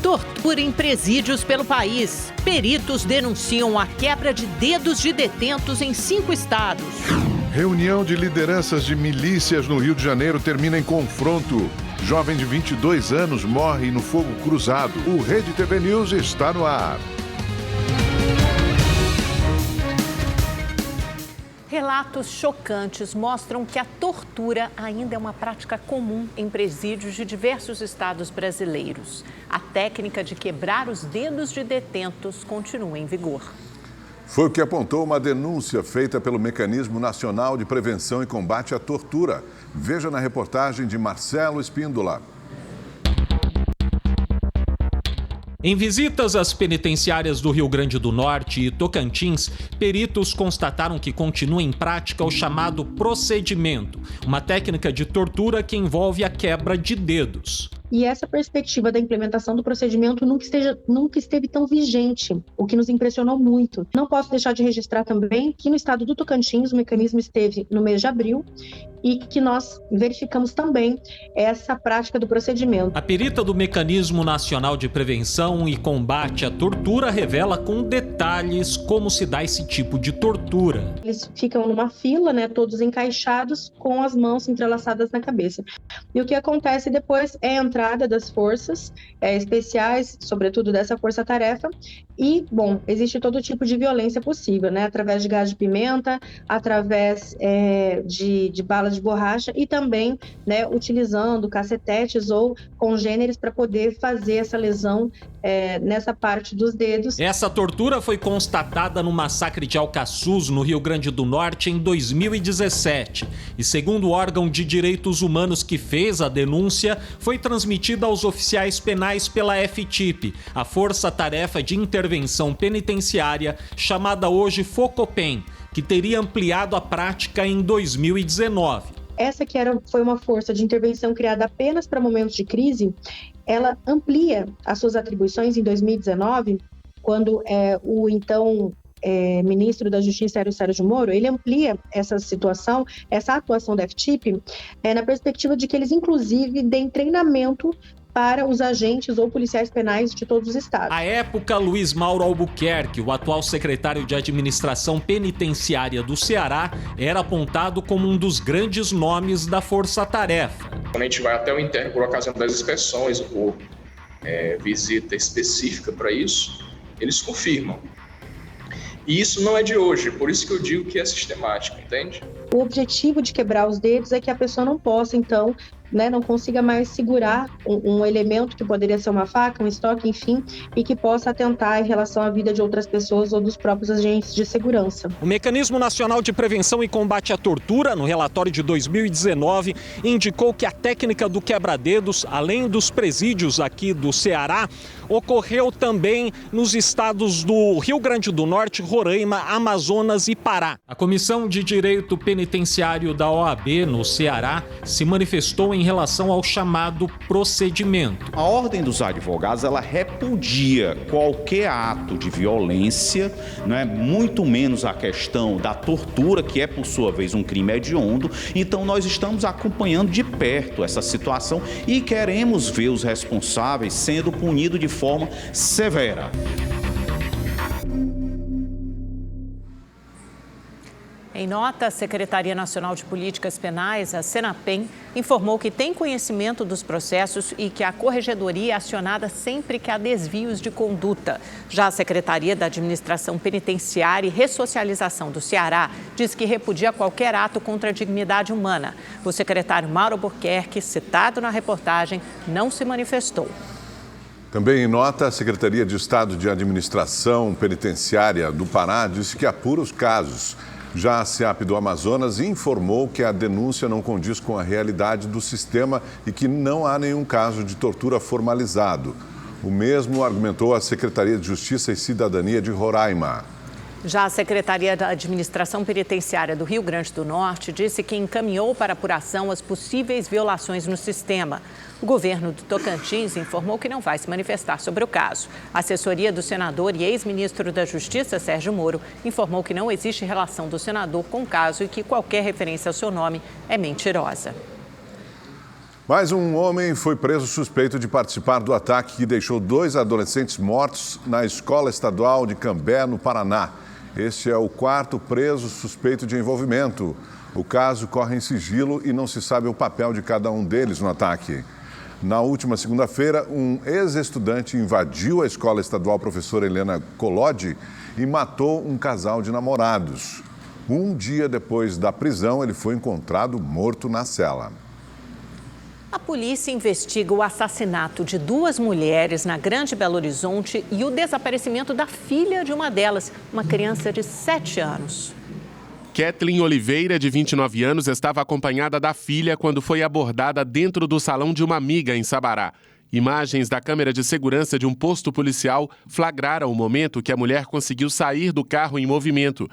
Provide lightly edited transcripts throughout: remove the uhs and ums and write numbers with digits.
Tortura em presídios pelo país. Peritos denunciam a quebra de dedos de detentos em 5 estados. Reunião de lideranças de milícias no Rio de Janeiro termina em confronto. Jovem de 22 anos morre no fogo cruzado. O Rede TV News está no ar. Relatos chocantes mostram que a tortura ainda é uma prática comum em presídios de diversos estados brasileiros. A técnica de quebrar os dedos de detentos continua em vigor. Foi o que apontou uma denúncia feita pelo Mecanismo Nacional de Prevenção e Combate à Tortura. Veja na reportagem de Marcelo Espíndola. Em visitas às penitenciárias do Rio Grande do Norte e Tocantins, peritos constataram que continua em prática o chamado procedimento, uma técnica de tortura que envolve a quebra de dedos. E essa perspectiva da implementação do procedimento nunca esteve tão vigente, o que nos impressionou muito. Não posso deixar de registrar também que no estado do Tocantins o mecanismo esteve no mês de abril e que nós verificamos também essa prática do procedimento. A perita do Mecanismo Nacional de Prevenção e Combate à Tortura revela com detalhes como se dá esse tipo de tortura. Eles ficam numa fila, todos encaixados com as mãos entrelaçadas na cabeça. E o que acontece depois é a entrada das forças especiais, sobretudo dessa força-tarefa, e, existe todo tipo de violência possível, através de gás de pimenta, através de balas de borracha e também, utilizando cacetetes ou congêneres para poder fazer essa lesão nessa parte dos dedos. Essa tortura foi constatada no massacre de Alcaçuz, no Rio Grande do Norte, em 2017. E segundo o órgão de direitos humanos que fez a denúncia, foi transmitida aos oficiais penais pela FTIP, a Força Tarefa de Intervenção Penitenciária, chamada hoje Focopen, que teria ampliado a prática em 2019. Essa foi uma força de intervenção criada apenas para momentos de crise, ela amplia as suas atribuições em 2019, quando o então ministro da Justiça, Sérgio Moro, ele amplia essa situação, essa atuação da FTIP, na perspectiva de que eles, inclusive, deem treinamento para os agentes ou policiais penais de todos os estados. À época, Luiz Mauro Albuquerque, o atual secretário de Administração Penitenciária do Ceará, era apontado como um dos grandes nomes da força-tarefa. Quando a gente vai até o interno por ocasião das inspeções ou visita específica para isso, eles confirmam. E isso não é de hoje, por isso que eu digo que é sistemático, entende? O objetivo de quebrar os dedos é que a pessoa não possa, então, não consiga mais segurar um elemento que poderia ser uma faca, um estoque, enfim, e que possa atentar em relação à vida de outras pessoas ou dos próprios agentes de segurança. O Mecanismo Nacional de Prevenção e Combate à Tortura, no relatório de 2019, indicou que a técnica do quebra-dedos, além dos presídios aqui do Ceará, ocorreu também nos estados do Rio Grande do Norte, Roraima, Amazonas e Pará. A Comissão de Direito Penitenciário da OAB, no Ceará, se manifestou em relação ao chamado procedimento. A Ordem dos Advogados, ela repudia qualquer ato de violência, muito menos a questão da tortura, que é, por sua vez, um crime hediondo. Então, nós estamos acompanhando de perto essa situação e queremos ver os responsáveis sendo punidos de forma severa. Em nota, a Secretaria Nacional de Políticas Penais, a Senapen, informou que tem conhecimento dos processos e que a Corregedoria é acionada sempre que há desvios de conduta. Já a Secretaria da Administração Penitenciária e Ressocialização do Ceará diz que repudia qualquer ato contra a dignidade humana. O secretário Mauro Albuquerque, citado na reportagem, não se manifestou. Também em nota, a Secretaria de Estado de Administração Penitenciária do Pará disse que apura os casos. Já a SEAP do Amazonas informou que a denúncia não condiz com a realidade do sistema e que não há nenhum caso de tortura formalizado. O mesmo argumentou a Secretaria de Justiça e Cidadania de Roraima. Já a Secretaria da Administração Penitenciária do Rio Grande do Norte disse que encaminhou para apuração as possíveis violações no sistema. O governo do Tocantins informou que não vai se manifestar sobre o caso. A assessoria do senador e ex-ministro da Justiça, Sérgio Moro, informou que não existe relação do senador com o caso e que qualquer referência ao seu nome é mentirosa. Mais um homem foi preso suspeito de participar do ataque que deixou 2 adolescentes mortos na Escola Estadual de Cambé, no Paraná. Este é o 4º preso suspeito de envolvimento. O caso corre em sigilo e não se sabe o papel de cada um deles no ataque. Na última segunda-feira, um ex-estudante invadiu a Escola Estadual Professora Helena Collodi e matou um casal de namorados. Um dia depois da prisão, ele foi encontrado morto na cela. A polícia investiga o assassinato de 2 mulheres na Grande Belo Horizonte e o desaparecimento da filha de uma delas, uma criança de 7 anos. Kathleen Oliveira, de 29 anos, estava acompanhada da filha quando foi abordada dentro do salão de uma amiga em Sabará. Imagens da câmera de segurança de um posto policial flagraram o momento que a mulher conseguiu sair do carro em movimento.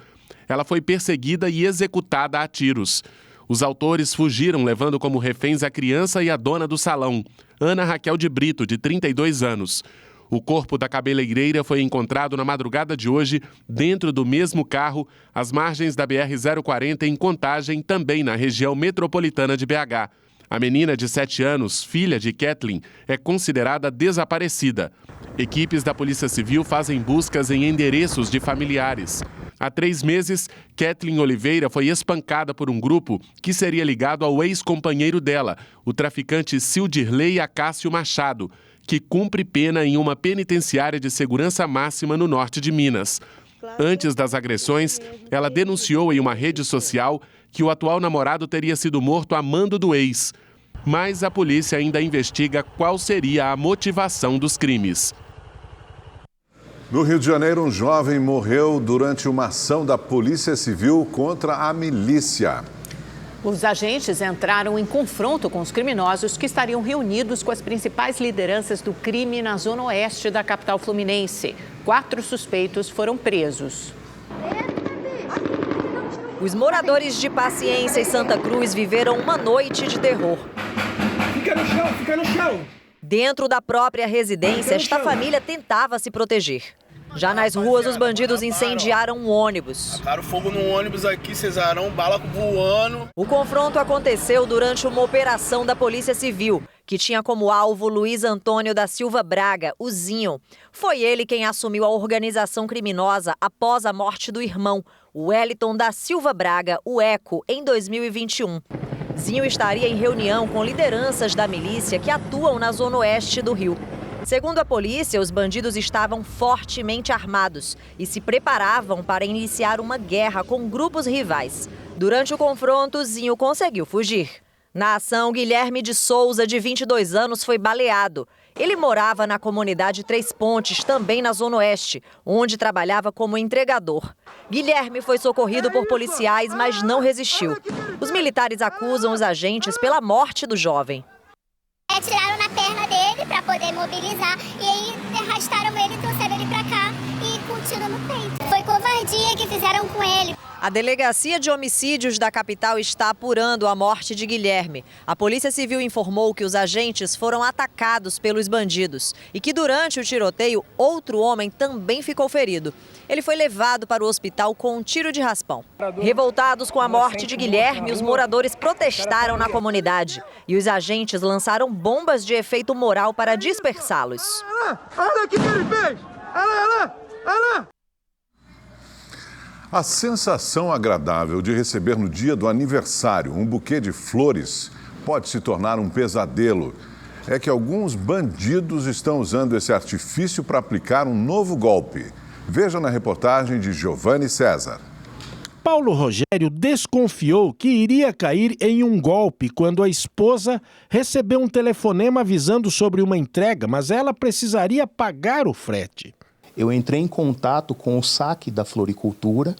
Ela foi perseguida e executada a tiros. Os autores fugiram, levando como reféns a criança e a dona do salão, Ana Raquel de Brito, de 32 anos. O corpo da cabeleireira foi encontrado na madrugada de hoje, dentro do mesmo carro, às margens da BR-040, em Contagem, também na região metropolitana de BH. A menina de 7 anos, filha de Kathleen, é considerada desaparecida. Equipes da Polícia Civil fazem buscas em endereços de familiares. Há 3 meses, Kathleen Oliveira foi espancada por um grupo que seria ligado ao ex-companheiro dela, o traficante Sildirley Acácio Machado, que cumpre pena em uma penitenciária de segurança máxima no norte de Minas. Antes das agressões, ela denunciou em uma rede social que o atual namorado teria sido morto a mando do ex. Mas a polícia ainda investiga qual seria a motivação dos crimes. No Rio de Janeiro, um jovem morreu durante uma ação da Polícia Civil contra a milícia. Os agentes entraram em confronto com os criminosos que estariam reunidos com as principais lideranças do crime na zona oeste da capital fluminense. 4 suspeitos foram presos. Os moradores de Paciência e Santa Cruz viveram uma noite de terror. Fica no chão! Dentro da própria residência, esta família tentava se proteger. Já nas ruas, os bandidos incendiaram um ônibus. Tacaram fogo no ônibus aqui, Cesarão, bala voando. O confronto aconteceu durante uma operação da Polícia Civil, que tinha como alvo Luiz Antônio da Silva Braga, o Zinho. Foi ele quem assumiu a organização criminosa após a morte do irmão, o Wellington da Silva Braga, o Eco, em 2021. Zinho estaria em reunião com lideranças da milícia que atuam na zona oeste do Rio. Segundo a polícia, os bandidos estavam fortemente armados e se preparavam para iniciar uma guerra com grupos rivais. Durante o confronto, Zinho conseguiu fugir. Na ação, Guilherme de Souza, de 22 anos, foi baleado. Ele morava na comunidade Três Pontes, também na Zona Oeste, onde trabalhava como entregador. Guilherme foi socorrido por policiais, mas não resistiu. Os militares acusam os agentes pela morte do jovem. Tiraram na perna dele para poder mobilizar e aí arrastaram ele, trouxeram ele para cá e com um tiro no peito. Foi covardia que fizeram com ele. A Delegacia de Homicídios da capital está apurando a morte de Guilherme. A Polícia Civil informou que os agentes foram atacados pelos bandidos e que durante o tiroteio, outro homem também ficou ferido. Ele foi levado para o hospital com um tiro de raspão. Revoltados com a morte de Guilherme, os moradores protestaram na comunidade e os agentes lançaram bombas de efeito moral para dispersá-los. Olha o que ele fez! Olha! A sensação agradável de receber no dia do aniversário um buquê de flores pode se tornar um pesadelo. É que alguns bandidos estão usando esse artifício para aplicar um novo golpe. Veja na reportagem de Giovanni César. Paulo Rogério desconfiou que iria cair em um golpe quando a esposa recebeu um telefonema avisando sobre uma entrega, mas ela precisaria pagar o frete. Eu entrei em contato com o saque da floricultura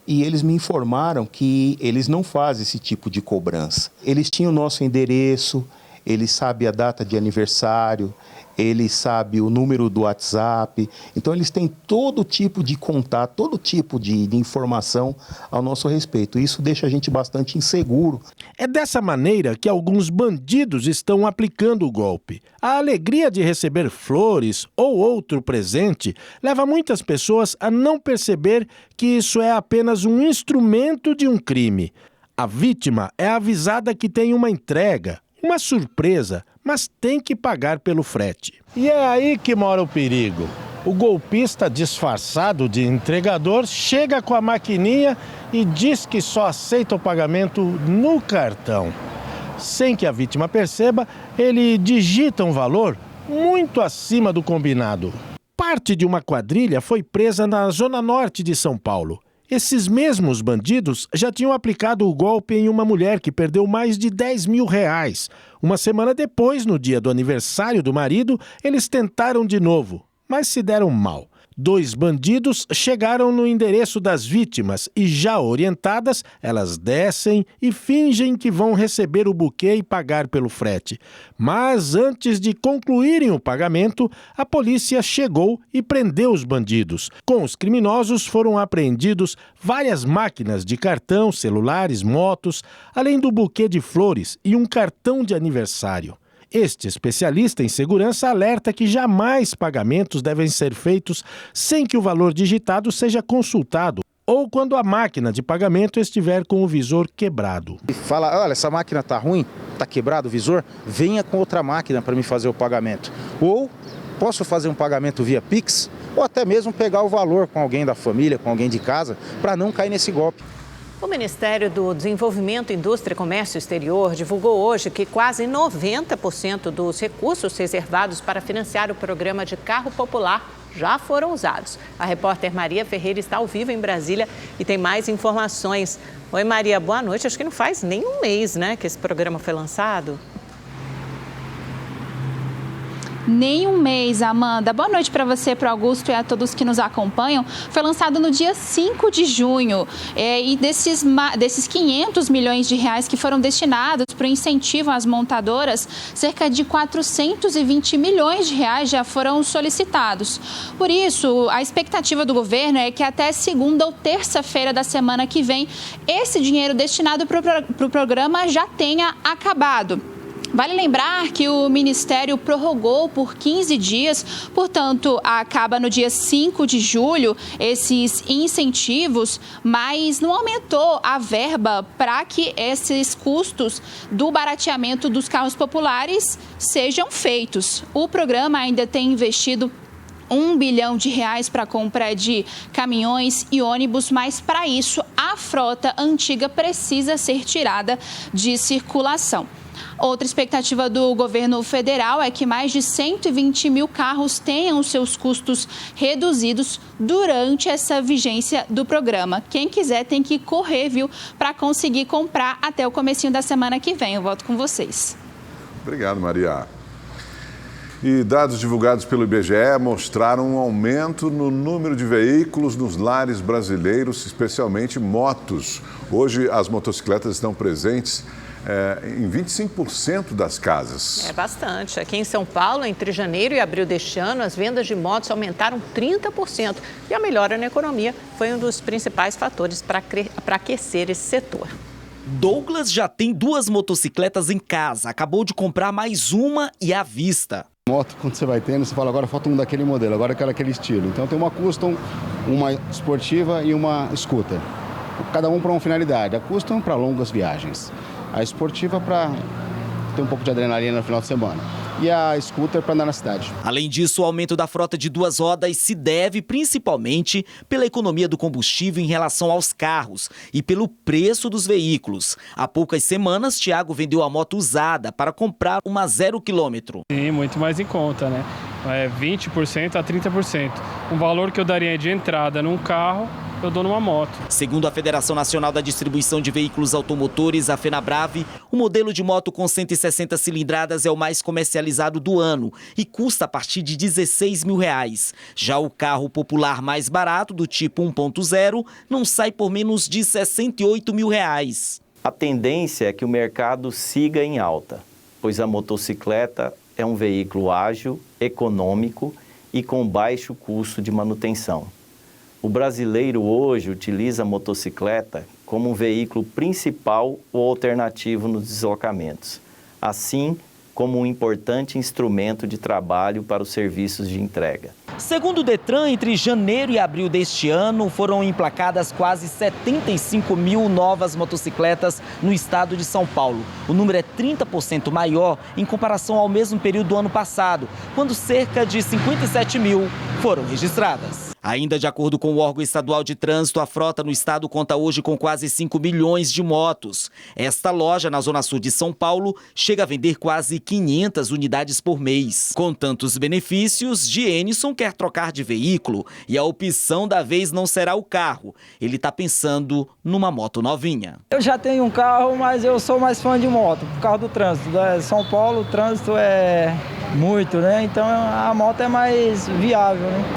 e eles me informaram que eles não fazem esse tipo de cobrança. Eles tinham o nosso endereço, eles sabem a data de aniversário, eles sabem o número do WhatsApp. Então eles têm todo tipo de contato, todo tipo de informação ao nosso respeito. Isso deixa a gente bastante inseguro. É dessa maneira que alguns bandidos estão aplicando o golpe. A alegria de receber flores ou outro presente leva muitas pessoas a não perceber que isso é apenas um instrumento de um crime. A vítima é avisada que tem uma entrega, Uma surpresa, mas tem que pagar pelo frete. E é aí que mora o perigo. O golpista disfarçado de entregador chega com a maquininha e diz que só aceita o pagamento no cartão. Sem que a vítima perceba, ele digita um valor muito acima do combinado. Parte de uma quadrilha foi presa na zona norte de São Paulo. Esses mesmos bandidos já tinham aplicado o golpe em uma mulher que perdeu mais de R$10 mil. Uma semana depois, no dia do aniversário do marido, eles tentaram de novo, mas se deram mal. 2 bandidos chegaram no endereço das vítimas e, já orientadas, elas descem e fingem que vão receber o buquê e pagar pelo frete. Mas antes de concluírem o pagamento, a polícia chegou e prendeu os bandidos. Com os criminosos foram apreendidos várias máquinas de cartão, celulares, motos, além do buquê de flores e um cartão de aniversário. Este especialista em segurança alerta que jamais pagamentos devem ser feitos sem que o valor digitado seja consultado ou quando a máquina de pagamento estiver com o visor quebrado. Fala, olha, essa máquina está ruim, está quebrado o visor, venha com outra máquina para me fazer o pagamento. Ou posso fazer um pagamento via Pix, ou até mesmo pegar o valor com alguém da família, com alguém de casa, para não cair nesse golpe. O Ministério do Desenvolvimento, Indústria e Comércio Exterior divulgou hoje que quase 90% dos recursos reservados para financiar o programa de carro popular já foram usados. A repórter Maria Ferreira está ao vivo em Brasília e tem mais informações. Oi, Maria, boa noite. Acho que não faz nem um mês, né, que esse programa foi lançado. Nem um mês, Amanda. Boa noite para você, para o Augusto e a todos que nos acompanham. Foi lançado no dia 5 de junho. E desses 500 milhões de reais que foram destinados para o incentivo às montadoras, cerca de 420 milhões de reais já foram solicitados. Por isso, a expectativa do governo é que até segunda ou terça-feira da semana que vem, esse dinheiro destinado para o programa já tenha acabado. Vale lembrar que o Ministério prorrogou por 15 dias, portanto, acaba no dia 5 de julho esses incentivos, mas não aumentou a verba para que esses custos do barateamento dos carros populares sejam feitos. O programa ainda tem investido R$1 bilhão para a compra de caminhões e ônibus, mas para isso a frota antiga precisa ser tirada de circulação. Outra expectativa do governo federal é que mais de 120 mil carros tenham seus custos reduzidos durante essa vigência do programa. Quem quiser tem que correr, viu, para conseguir comprar até o comecinho da semana que vem. Eu volto com vocês. Obrigado, Maria. E dados divulgados pelo IBGE mostraram um aumento no número de veículos nos lares brasileiros, especialmente motos. Hoje, as motocicletas estão presentes em 25% das casas. É bastante. Aqui em São Paulo, entre janeiro e abril deste ano, as vendas de motos aumentaram 30%. E a melhora na economia foi um dos principais fatores para aquecer esse setor. Douglas já tem 2 motocicletas em casa. Acabou de comprar mais uma e à vista. Moto, quando você vai tendo, você fala, agora falta um daquele modelo, agora eu quero aquele estilo. Então tem uma custom, uma esportiva e uma scooter. Cada um para uma finalidade. A custom para longas viagens. A esportiva para ter um pouco de adrenalina no final de semana. E a scooter para andar na cidade. Além disso, o aumento da frota de 2 rodas se deve principalmente pela economia do combustível em relação aos carros e pelo preço dos veículos. Há poucas semanas, Thiago vendeu a moto usada para comprar uma 0 km. Sim, muito mais em conta, né? 20% a 30%. Um valor que eu daria de entrada num carro, eu dou numa moto. Segundo a Federação Nacional da Distribuição de Veículos Automotores, a FenaBrave, o modelo de moto com 160 cilindradas é o mais comercializado do ano e custa a partir de R$16 mil. Já o carro popular mais barato, do tipo 1.0, não sai por menos de R$68 mil. A tendência é que o mercado siga em alta, pois a motocicleta é um veículo ágil, econômico e com baixo custo de manutenção. O brasileiro hoje utiliza a motocicleta como um veículo principal ou alternativo nos deslocamentos, assim como um importante instrumento de trabalho para os serviços de entrega. Segundo o Detran, entre janeiro e abril deste ano, foram emplacadas quase 75 mil novas motocicletas no estado de São Paulo. O número é 30% maior em comparação ao mesmo período do ano passado, quando cerca de 57 mil foram registradas. Ainda de acordo com o órgão estadual de trânsito, a frota no estado conta hoje com quase 5 milhões de motos. Esta loja, na zona sul de São Paulo, chega a vender quase 500 unidades por mês. Com tantos benefícios, Gienison quer trocar de veículo e a opção da vez não será o carro. Ele está pensando numa moto novinha. Eu já tenho um carro, mas eu sou mais fã de moto, por causa do trânsito. São Paulo, o trânsito é muito, né? Então a moto é mais viável, né?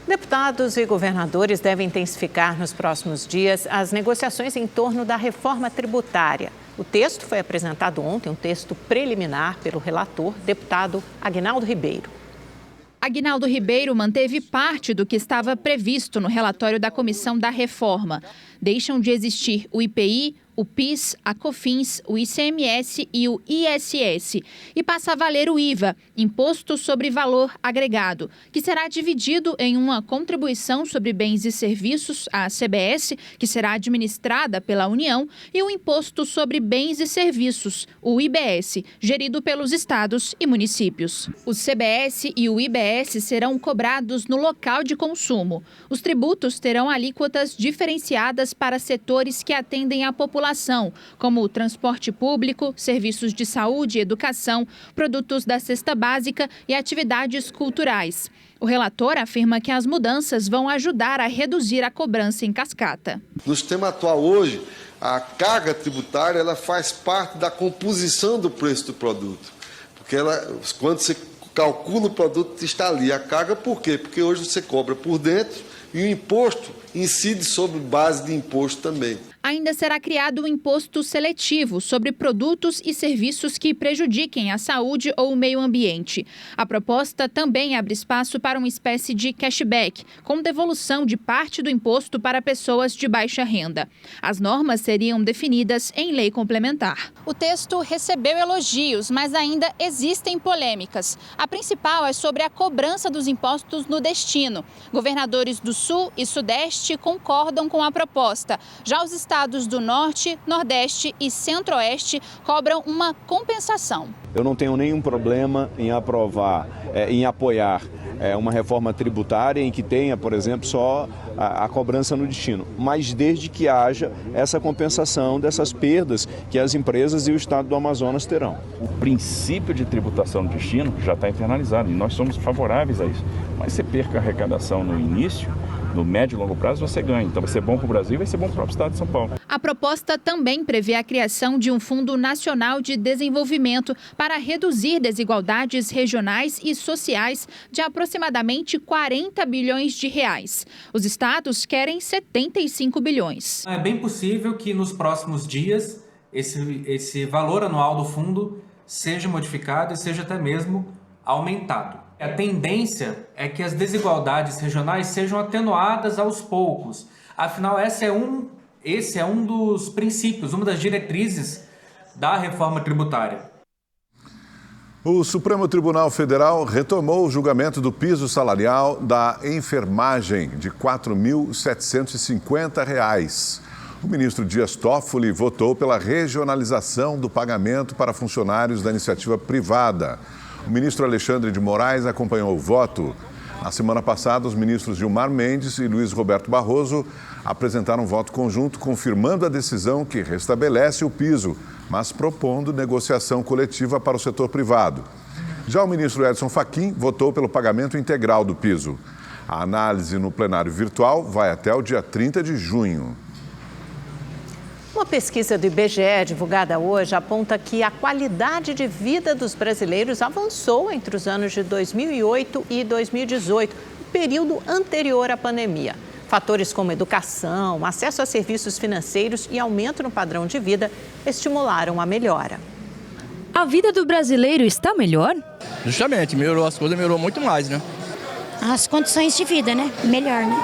Deputados e governadores devem intensificar nos próximos dias as negociações em torno da reforma tributária. O texto foi apresentado ontem, um texto preliminar pelo relator, deputado Aguinaldo Ribeiro. Aguinaldo Ribeiro manteve parte do que estava previsto no relatório da Comissão da Reforma. Deixam de existir o IPI, o PIS, a COFINS, o ICMS e o ISS. E passa a valer o IVA, Imposto sobre Valor Agregado, que será dividido em uma contribuição sobre bens e serviços, a CBS, que será administrada pela União, e o Imposto sobre Bens e Serviços, o IBS, gerido pelos estados e municípios. O CBS e o IBS serão cobrados no local de consumo. Os tributos terão alíquotas diferenciadas para setores que atendem a população, como o transporte público, serviços de saúde e educação, produtos da cesta básica e atividades culturais. O relator afirma que as mudanças vão ajudar a reduzir a cobrança em cascata. No sistema atual hoje, a carga tributária ela faz parte da composição do preço do produto. Porque quando você calcula o produto, está ali. A carga por quê? Porque hoje você cobra por dentro e o imposto incide sobre base de imposto também. Ainda será criado um imposto seletivo sobre produtos e serviços que prejudiquem a saúde ou o meio ambiente. A proposta também abre espaço para uma espécie de cashback, com devolução de parte do imposto para pessoas de baixa renda. As normas seriam definidas em lei complementar. O texto recebeu elogios, mas ainda existem polêmicas. A principal é sobre a cobrança dos impostos no destino. Governadores do Sul e Sudeste concordam com a proposta. Já os estados do Norte, Nordeste e Centro-Oeste cobram uma compensação. Eu não tenho nenhum problema em apoiar uma reforma tributária em que tenha, por exemplo, só a cobrança no destino, mas desde que haja essa compensação dessas perdas que as empresas e o estado do Amazonas terão. O princípio de tributação no destino já está internalizado e nós somos favoráveis a isso. Mas você perca a arrecadação no início, no médio e longo prazo você ganha. Então vai ser bom para o Brasil e vai ser bom para o próprio estado de São Paulo. A proposta também prevê a criação de um Fundo Nacional de Desenvolvimento para reduzir desigualdades regionais e sociais de aproximadamente 40 bilhões de reais. Os estados querem 75 bilhões. É bem possível que nos próximos dias esse valor anual do fundo seja modificado e seja até mesmo aumentado. A tendência é que as desigualdades regionais sejam atenuadas aos poucos. Afinal, esse é um dos princípios, uma das diretrizes da reforma tributária. O Supremo Tribunal Federal retomou o julgamento do piso salarial da enfermagem de R$ 4.750. O ministro Dias Toffoli votou pela regionalização do pagamento para funcionários da iniciativa privada. O ministro Alexandre de Moraes acompanhou o voto. Na semana passada, os ministros Gilmar Mendes e Luiz Roberto Barroso apresentaram um voto conjunto confirmando a decisão que restabelece o piso, mas propondo negociação coletiva para o setor privado. Já o ministro Edson Fachin votou pelo pagamento integral do piso. A análise no plenário virtual vai até o dia 30 de junho. Uma pesquisa do IBGE divulgada hoje aponta que a qualidade de vida dos brasileiros avançou entre os anos de 2008 e 2018, período anterior à pandemia. Fatores como educação, acesso a serviços financeiros e aumento no padrão de vida estimularam a melhora. A vida do brasileiro está melhor? Justamente, melhorou as coisas, melhorou muito mais, né? As condições de vida, né? Melhor, né?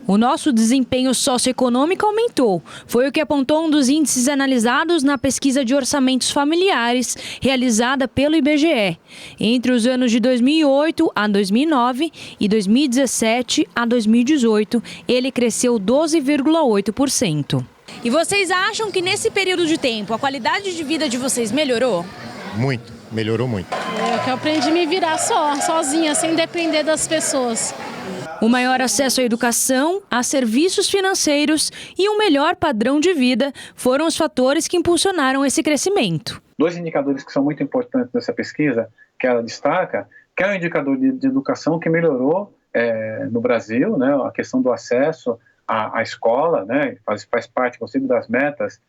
O nosso desempenho socioeconômico aumentou. Foi o que apontou um dos índices analisados na pesquisa de orçamentos familiares realizada pelo IBGE. Entre os anos de 2008 a 2009 e 2017 a 2018, ele cresceu 12,8%. E vocês acham que nesse período de tempo a qualidade de vida de vocês melhorou? Muito, melhorou muito. É que eu aprendi a me virar sozinha, sem depender das pessoas. O maior acesso à educação, a serviços financeiros e um melhor padrão de vida foram os fatores que impulsionaram esse crescimento. 2 indicadores que são muito importantes nessa pesquisa, que ela destaca, que é o indicador de educação que melhorou no Brasil, né, a questão do acesso à escola, né, faz parte, inclusive, das metas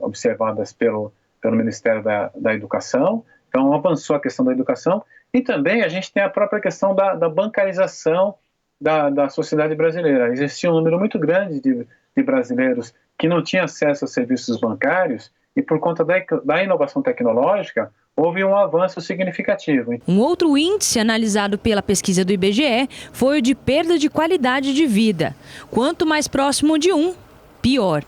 observadas pelo Ministério da Educação. Então, avançou a questão da educação e também a gente tem a própria questão da bancarização da sociedade brasileira. Existia um número muito grande de brasileiros que não tinham acesso a serviços bancários e, por conta da inovação tecnológica, houve um avanço significativo. Um outro índice analisado pela pesquisa do IBGE foi o de perda de qualidade de vida. Quanto mais próximo de 1, pior.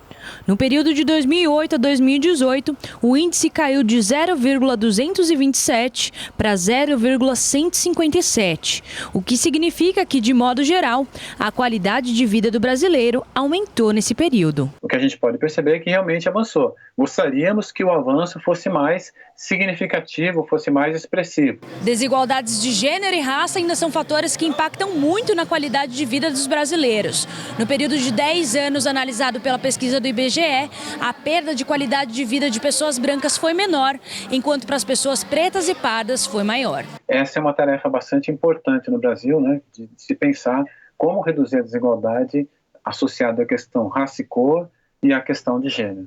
No período de 2008 a 2018, o índice caiu de 0,227 para 0,157, o que significa que, de modo geral, a qualidade de vida do brasileiro aumentou nesse período. O que a gente pode perceber é que realmente avançou. Gostaríamos que o avanço fosse mais significativo, fosse mais expressivo. Desigualdades de gênero e raça ainda são fatores que impactam muito na qualidade de vida dos brasileiros. No período de 10 anos analisado pela pesquisa do IBGE, a perda de qualidade de vida de pessoas brancas foi menor, enquanto para as pessoas pretas e pardas foi maior. Essa é uma tarefa bastante importante no Brasil, né, de se pensar como reduzir a desigualdade associada à questão raça e cor e à questão de gênero.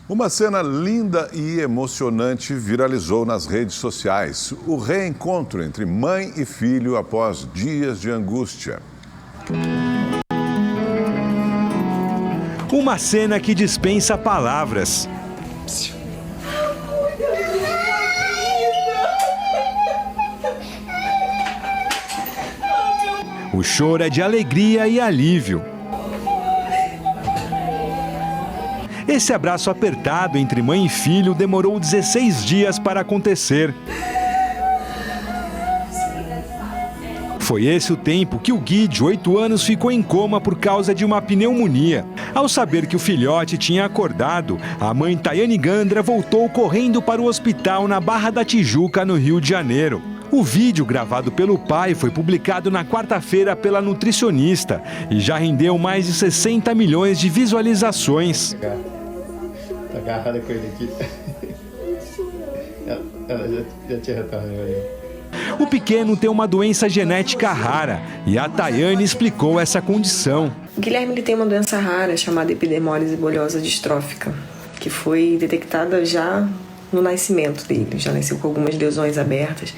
Uma cena linda e emocionante viralizou nas redes sociais. O reencontro entre mãe e filho após dias de angústia. Uma cena que dispensa palavras. O choro é de alegria e alívio. Esse abraço apertado entre mãe e filho demorou 16 dias para acontecer. Foi esse o tempo que o Gui, de 8 anos, ficou em coma por causa de uma pneumonia. Ao saber que o filhote tinha acordado, a mãe Tayane Gandra voltou correndo para o hospital na Barra da Tijuca, no Rio de Janeiro. O vídeo gravado pelo pai foi publicado na quarta-feira pela nutricionista e já rendeu mais de 60 milhões de visualizações. Tá agarrada com ele aqui. Ela já tinha retornado ali. O pequeno tem uma doença genética rara e a Tayane explicou essa condição. O Guilherme ele tem uma doença rara chamada epidermólise bulhosa distrófica, que foi detectada já no nascimento dele, já nasceu com algumas lesões abertas.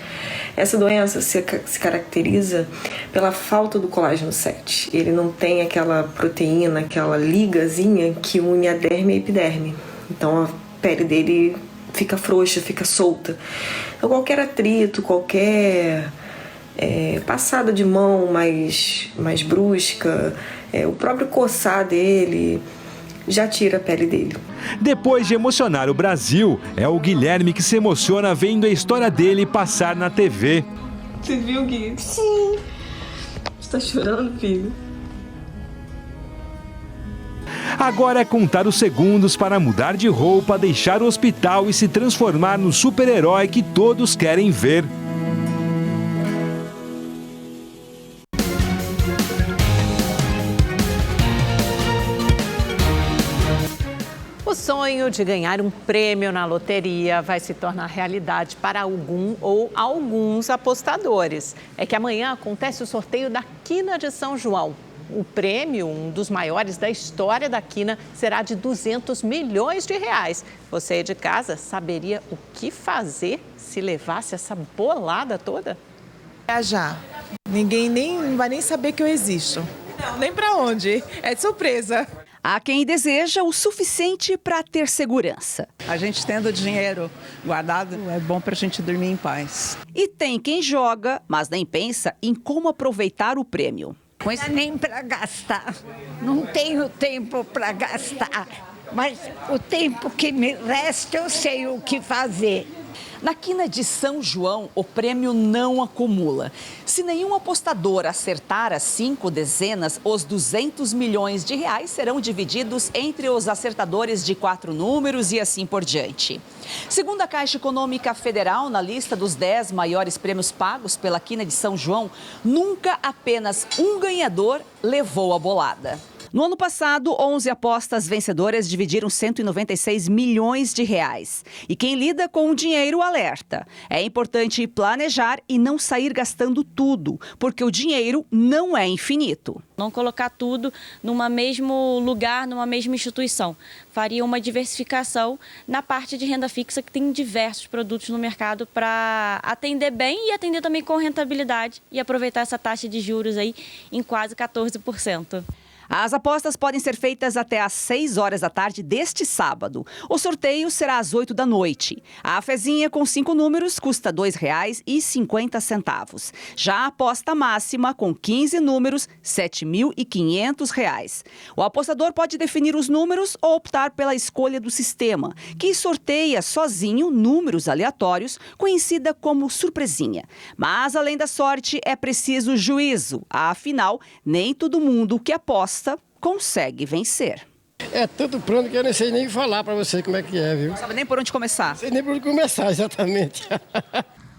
Essa doença se caracteriza pela falta do colágeno 7. Ele não tem aquela proteína, aquela ligazinha que une a derme e a epiderme. Então a pele dele fica frouxa, fica solta. Então qualquer atrito, qualquer passada de mão mais brusca, o próprio coçar dele já tira a pele dele. Depois de emocionar o Brasil, é o Guilherme que se emociona vendo a história dele passar na TV. Você viu, Gui? Sim. Você tá chorando, filho? Agora é contar os segundos para mudar de roupa, deixar o hospital e se transformar no super-herói que todos querem ver. O sonho de ganhar um prêmio na loteria vai se tornar realidade para algum ou alguns apostadores. É que amanhã acontece o sorteio da Quina de São João. O prêmio, um dos maiores da história da Quina, será de 200 milhões de reais. Você aí de casa saberia o que fazer se levasse essa bolada toda? Viajar. Ninguém não vai nem saber que eu existo. Não, nem para onde. É de surpresa. Há quem deseja o suficiente para ter segurança. A gente tendo dinheiro guardado é bom para a gente dormir em paz. E tem quem joga, mas nem pensa em como aproveitar o prêmio. Não é nem para gastar, não tenho tempo para gastar, mas o tempo que me resta eu sei o que fazer. Na quina de São João, o prêmio não acumula. Se nenhum apostador acertar as 5 dezenas, os 200 milhões de reais serão divididos entre os acertadores de 4 números e assim por diante. Segundo a Caixa Econômica Federal, na lista dos 10 maiores prêmios pagos pela quina de São João, nunca apenas um ganhador levou a bolada. No ano passado, 11 apostas vencedoras dividiram 196 milhões de reais. E quem lida com o dinheiro alerta. É importante planejar e não sair gastando tudo, porque o dinheiro não é infinito. Não colocar tudo num mesmo lugar, numa mesma instituição. Faria uma diversificação na parte de renda fixa, que tem diversos produtos no mercado para atender bem e atender também com rentabilidade e aproveitar essa taxa de juros aí em quase 14%. As apostas podem ser feitas até às 6 horas da tarde deste sábado. O sorteio será às 8 da noite. A fezinha com 5 números custa R$ 2,50. Já a aposta máxima com 15 números, R$ 7.500. O apostador pode definir os números ou optar pela escolha do sistema, que sorteia sozinho números aleatórios, conhecida como surpresinha. Mas, além da sorte, é preciso juízo. Afinal, nem todo mundo que aposta consegue vencer. É tudo pronto que eu não sei nem falar para você como é que é, viu? Não sabe nem por onde começar. Não sei nem por onde começar, exatamente.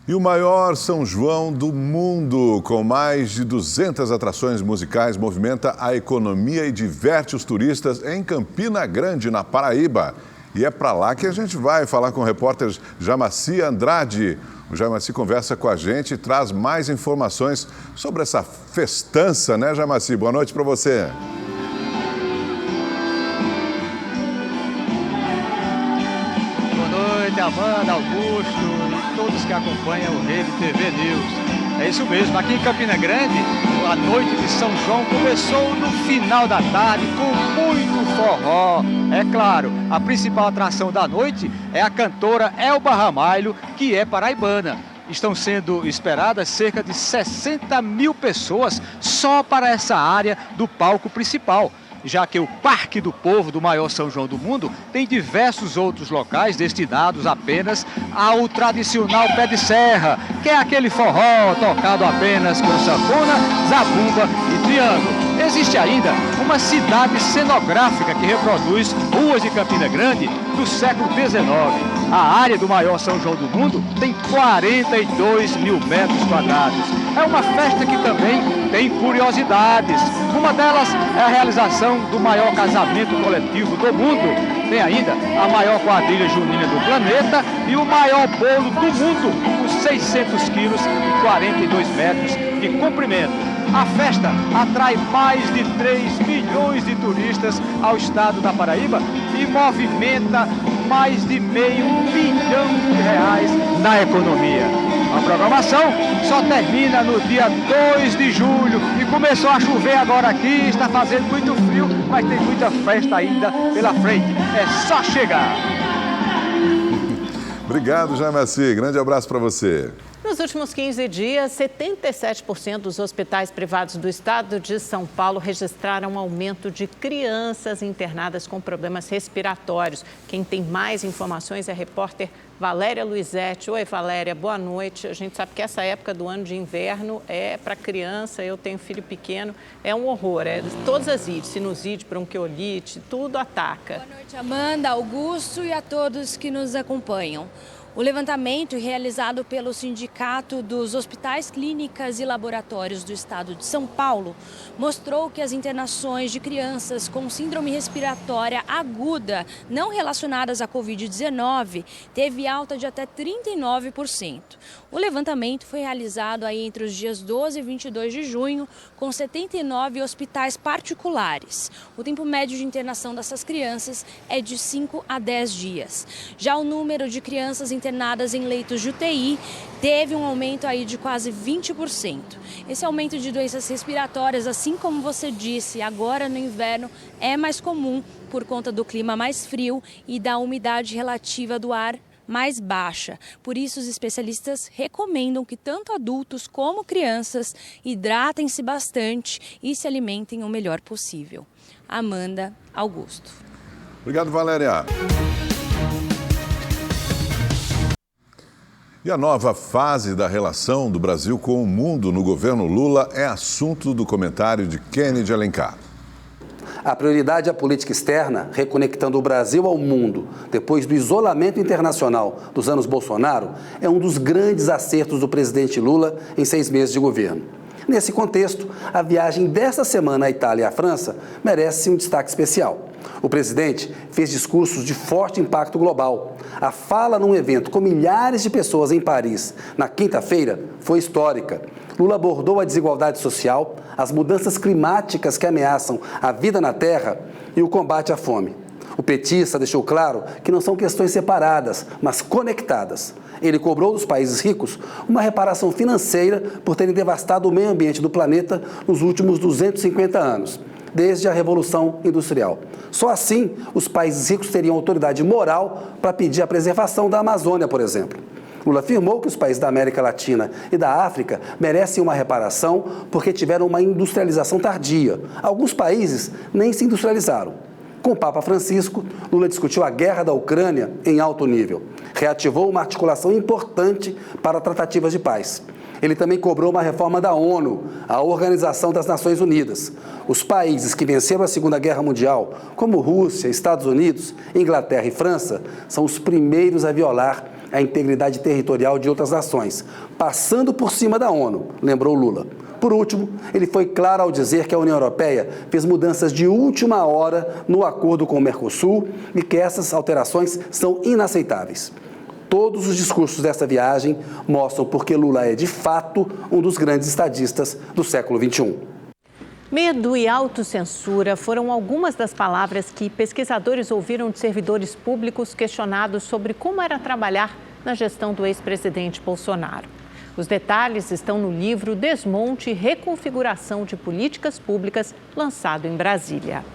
E o maior São João do mundo, com mais de 200 atrações musicais, movimenta a economia e diverte os turistas em Campina Grande, na Paraíba. E é para lá que a gente vai falar com o repórter Jamaci Andrade. O Jamaci conversa com a gente e traz mais informações sobre essa festança, né, Jamaci? Boa noite para você. Boa noite, Amanda, Augusto e todos que acompanham o Rede TV News. É isso mesmo, aqui em Campina Grande, a noite de São João começou no final da tarde com muito forró. É claro, a principal atração da noite é a cantora Elba Ramalho, que é paraibana. Estão sendo esperadas cerca de 60 mil pessoas só para essa área do palco principal, já que o Parque do Povo do maior São João do mundo tem diversos outros locais destinados apenas ao tradicional pé de serra, que é aquele forró tocado apenas com sanfona, zabumba e triângulo. Existe ainda uma cidade cenográfica que reproduz ruas de Campina Grande do século XIX. A área do maior São João do mundo tem 42 mil metros quadrados. É uma festa que também tem curiosidades. Uma delas é a realização do maior casamento coletivo do mundo. Tem ainda a maior quadrilha junina do planeta e o maior bolo do mundo, com 600 quilos e 42 metros de comprimento. A festa atrai mais de 3 milhões de turistas ao estado da Paraíba e movimenta mais de R$500 milhões na economia. A programação só termina no dia 2 de julho e começou a chover agora aqui, está fazendo muito frio, mas tem muita festa ainda pela frente. É só chegar. Obrigado, Jamaci. Grande abraço para você. Nos últimos 15 dias, 77% dos hospitais privados do estado de São Paulo registraram um aumento de crianças internadas com problemas respiratórios. Quem tem mais informações é a repórter Valéria Luizetti. Oi, Valéria, boa noite. A gente sabe que essa época do ano de inverno é para criança, eu tenho filho pequeno, é um horror. É todas as ides, sinusite, bronquiolite, tudo ataca. Boa noite, Amanda, Augusto e a todos que nos acompanham. O levantamento realizado pelo Sindicato dos Hospitais, Clínicas e Laboratórios do Estado de São Paulo mostrou que as internações de crianças com síndrome respiratória aguda não relacionadas à Covid-19 teve alta de até 39%. O levantamento foi realizado aí entre os dias 12 e 22 de junho com 79 hospitais particulares. O tempo médio de internação dessas crianças é de 5 a 10 dias. Já o número de crianças internadas em leitos de UTI teve um aumento aí de quase 20%. Esse aumento de doenças respiratórias, assim como você disse, agora no inverno é mais comum por conta do clima mais frio e da umidade relativa do ar mais baixa. Por isso, os especialistas recomendam que tanto adultos como crianças hidratem-se bastante e se alimentem o melhor possível. Amanda, Augusto. Obrigado, Valéria. E a nova fase da relação do Brasil com o mundo no governo Lula é assunto do comentário de Kennedy Alencar. A prioridade é a política externa, reconectando o Brasil ao mundo, depois do isolamento internacional dos anos Bolsonaro, é um dos grandes acertos do presidente Lula em 6 meses de governo. Nesse contexto, a viagem desta semana à Itália e à França merece um destaque especial. O presidente fez discursos de forte impacto global. A fala num evento com milhares de pessoas em Paris, na quinta-feira, foi histórica. Lula abordou a desigualdade social, as mudanças climáticas que ameaçam a vida na Terra e o combate à fome. O petista deixou claro que não são questões separadas, mas conectadas. Ele cobrou dos países ricos uma reparação financeira por terem devastado o meio ambiente do planeta nos últimos 250 anos, desde a Revolução Industrial. Só assim, os países ricos teriam autoridade moral para pedir a preservação da Amazônia, por exemplo. Lula afirmou que os países da América Latina e da África merecem uma reparação porque tiveram uma industrialização tardia. Alguns países nem se industrializaram. Com o Papa Francisco, Lula discutiu a guerra da Ucrânia em alto nível. Reativou uma articulação importante para tratativas de paz. Ele também cobrou uma reforma da ONU, a Organização das Nações Unidas. Os países que venceram a Segunda Guerra Mundial, como Rússia, Estados Unidos, Inglaterra e França, são os primeiros a violar a integridade territorial de outras nações, passando por cima da ONU, lembrou Lula. Por último, ele foi claro ao dizer que a União Europeia fez mudanças de última hora no acordo com o Mercosul e que essas alterações são inaceitáveis. Todos os discursos dessa viagem mostram porque Lula é, de fato, um dos grandes estadistas do século XXI. Medo e autocensura foram algumas das palavras que pesquisadores ouviram de servidores públicos questionados sobre como era trabalhar na gestão do ex-presidente Bolsonaro. Os detalhes estão no livro Desmonte e Reconfiguração de Políticas Públicas, lançado em Brasília.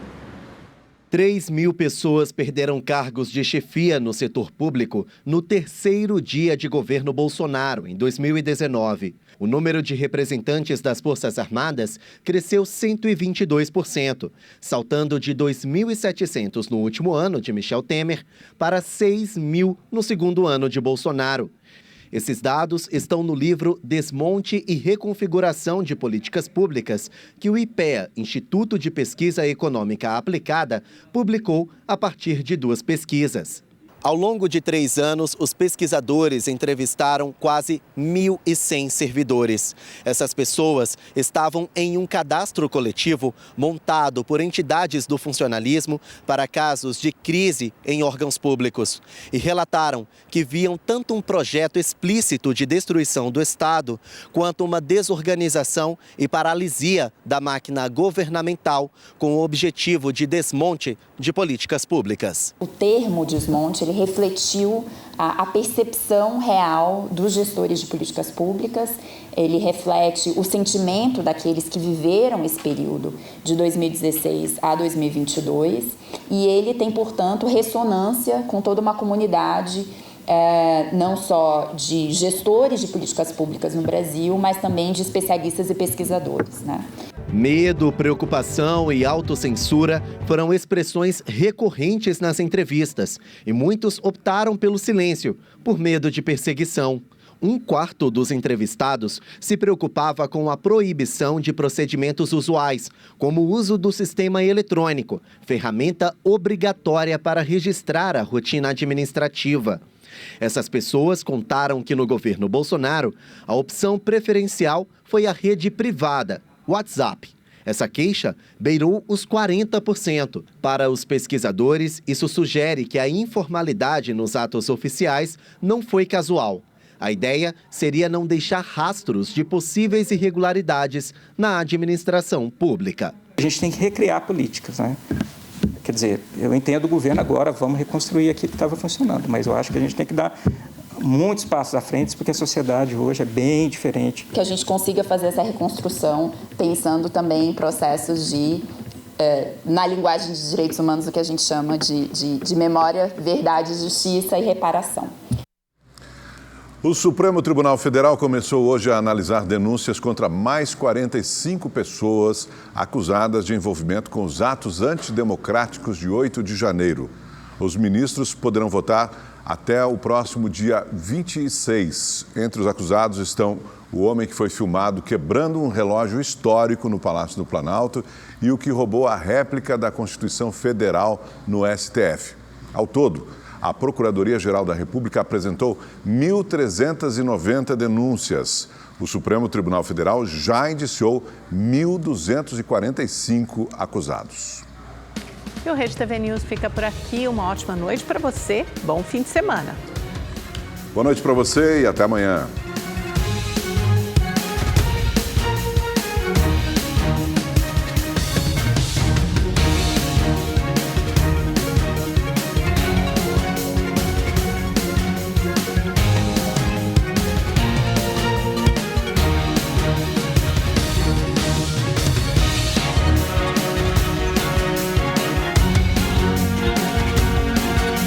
3.000 pessoas perderam cargos de chefia no setor público no terceiro dia de governo Bolsonaro, em 2019. O número de representantes das Forças Armadas cresceu 122%, saltando de 2.700 no último ano de Michel Temer para 6.000 no segundo ano de Bolsonaro. Esses dados estão no livro Desmonte e Reconfiguração de Políticas Públicas, que o IPEA, Instituto de Pesquisa Econômica Aplicada, publicou a partir de 2 pesquisas. Ao longo de 3 anos, os pesquisadores entrevistaram quase 1.100 servidores. Essas pessoas estavam em um cadastro coletivo montado por entidades do funcionalismo para casos de crise em órgãos públicos. E relataram que viam tanto um projeto explícito de destruição do Estado, quanto uma desorganização e paralisia da máquina governamental com o objetivo de desmonte de políticas públicas. O termo desmonte, ele refletiu a percepção real dos gestores de políticas públicas, ele reflete o sentimento daqueles que viveram esse período de 2016 a 2022 e ele tem, portanto, ressonância com toda uma comunidade, não só de gestores de políticas públicas no Brasil, mas também de especialistas e pesquisadores, né? Medo, preocupação e autocensura foram expressões recorrentes nas entrevistas e muitos optaram pelo silêncio, por medo de perseguição. 1/4 dos entrevistados se preocupava com a proibição de procedimentos usuais, como o uso do sistema eletrônico, ferramenta obrigatória para registrar a rotina administrativa. Essas pessoas contaram que no governo Bolsonaro, a opção preferencial foi a rede privada, WhatsApp. Essa queixa beirou os 40%. Para os pesquisadores, isso sugere que a informalidade nos atos oficiais não foi casual. A ideia seria não deixar rastros de possíveis irregularidades na administração pública. A gente tem que recriar políticas, né? Quer dizer, eu entendo o governo agora, vamos reconstruir aquilo que estava funcionando, mas eu acho que a gente tem que dar muitos passos à frente, porque a sociedade hoje é bem diferente. Que a gente consiga fazer essa reconstrução pensando também em processos de, na linguagem de direitos humanos, o que a gente chama de memória, verdade, justiça e reparação. O Supremo Tribunal Federal começou hoje a analisar denúncias contra mais 45 pessoas acusadas de envolvimento com os atos antidemocráticos de 8 de janeiro. Os ministros poderão votar até o próximo dia 26. Entre os acusados estão o homem que foi filmado quebrando um relógio histórico no Palácio do Planalto e o que roubou a réplica da Constituição Federal no STF. Ao todo, a Procuradoria-Geral da República apresentou 1.390 denúncias. O Supremo Tribunal Federal já indiciou 1.245 acusados. E o Rede TV News fica por aqui. Uma ótima noite para você. Bom fim de semana. Boa noite para você e até amanhã.